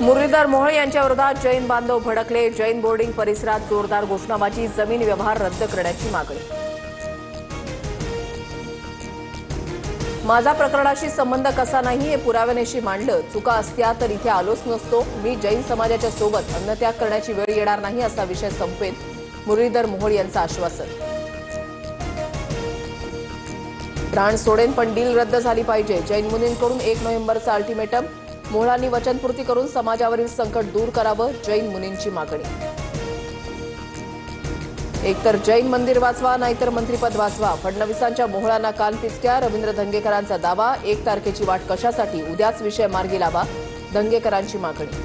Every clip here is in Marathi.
मुरलीधर मोहोळ यांच्या विरोधात जैन बांधव भडकले। जैन बोर्डिंग परिसरात जोरदार घोषणाबाजी, जमीन व्यवहार रद्द करण्याची मागणी। माझा प्रकरणाशी संबंध कसा नाही हे पुराव्यानिशी मांडलं। चुका असत्या तर इथे आलोच नसतो। मी जैन समाजाच्या सोबत अन्नत्याग करण्याची वेळ येणार नाही असा विषय संपेल। मुरलीधर मोहोळ यांचं आश्वासन। प्राण सोडेन पण डील रद्द झाली पाहिजे। जैन मुनींकडून 1 नोव्हेंबरचा अल्टिमेटम। मोहोळांनी वचनपूर्ती करून समाजावरील संकट दूर करावं, जैन मुनींची मागणी। एकतर जैन मंदिर वाचवा नाहीतर मंत्रिपद वाचवा, फडणवीसांच्या मोहोळांना कान पिचक्या। रवींद्र धंगेकरांचा दावा, 1 तारखेची वाट कशासाठी, उद्याच विषय मार्गी लावा, धंगेकरांची मागणी।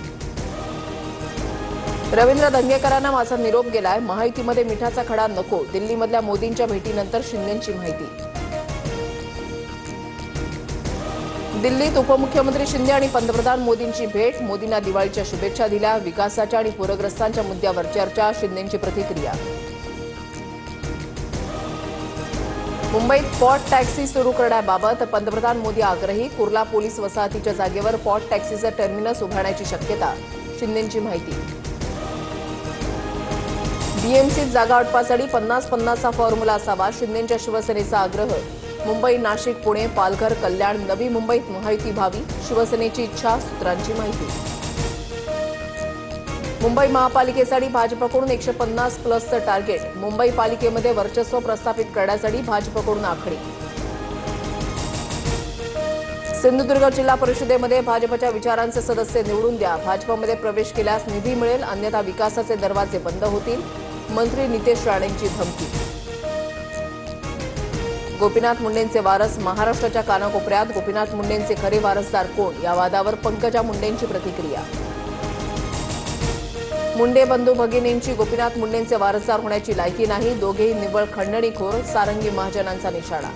रवींद्र धंगेकरांना माझा निरोप गेलाय। महायुतीमध्ये मिठाचा खडा नको, दिल्लीमधल्या मोदींच्या भेटीनंतर शिंदेंची माहिती। दिल्लीत उपमुख्यमंत्री शिंदे आणि पंतप्रधान मोदींची भेट, मोदींना दिवाळीच्या शुभेच्छा दिल्या। विकासाच्या आणि पूरग्रस्तांच्या मुद्द्यावर चर्चा, शिंदेंची प्रतिक्रिया। मुंबईत पॉट टॅक्सी सुरू करण्याबाबत पंतप्रधान मोदी आग्रही, कुर्ला पोलीस वसाहतीच्या जागेवर पॉट टॅक्सीचं टर्मिनस उभारण्याची शक्यता, शिंदेंची माहिती। बीएमसीत जागा वाटपासाठी 50-50चा फॉर्म्युला असावा, शिंदेंच्या शिवसेनेचा आग्रह। मुंबई, नाशिक, पुणे, पालघर, कल्याण, नवी मुंबईत महायुती व्हावी, शिवसेनेची इच्छा, सूत्रांची माहिती। मुंबई महापालिकेसाठी भाजपकडून 150+ टार्गेट, मुंबई पालिकेमध्ये वर्चस्व प्रस्थापित करण्यासाठी भाजपकडून आखणी। सिंधुदुर्ग जिल्हा परिषदेमध्ये भाजपच्या विचारांचे सदस्य निवडून द्या, भाजपमध्ये प्रवेश केल्यास निधी मिळेल, अन्यथा विकासाचे दरवाजे बंद होतील, मंत्री नितेश राणेंची धमकी। गोपीनाथ मुंडेंचे वारस महाराष्ट्राच्या कानाकोपऱ्यात, गोपीनाथ मुंडेंचे खरे वारसदार कोण, या वादावर पंकजा मुंडेंची प्रतिक्रिया। मुंडे बंधू भगिनींची गोपीनाथ मुंडेंचे वारसदार होण्याची लायकी नाही, दोघेही निव्वळ खंडणीखोर, सारंगी महाजनांचा निशाणा।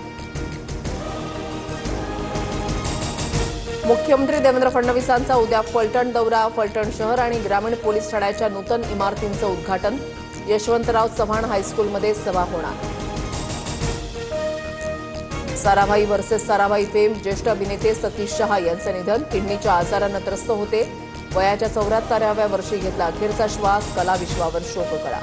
मुख्यमंत्री देवेंद्र फडणवीसांचा उद्या फलटण दौरा, फलटण शहर आणि ग्रामीण पोलीस ठाण्याच्या नूतन इमारतींचं उद्घाटन, यशवंतराव चव्हाण हायस्कूलमध्ये सभा होणार। साराभाई वर्सेस साराभाई फेम, ज्येष्ठ अभिनेते सतीश शहा यांचं निधन, किडनीच्या आजारानं त्रस्त होते, वयाच्या 74व्या वर्षी घेतला अखेरचा श्वास, कला विश्वावर शोककळा।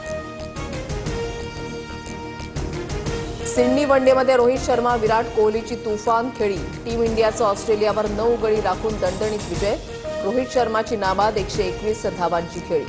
सिडनी वनडेमध्ये रोहित शर्मा, विराट कोहलीची तुफान खेळी, टीम इंडियाचा ऑस्ट्रेलियावर 9 गडी राखून दणदणीत विजय, रोहित शर्माची नाबाद 121 धावांची खेळी।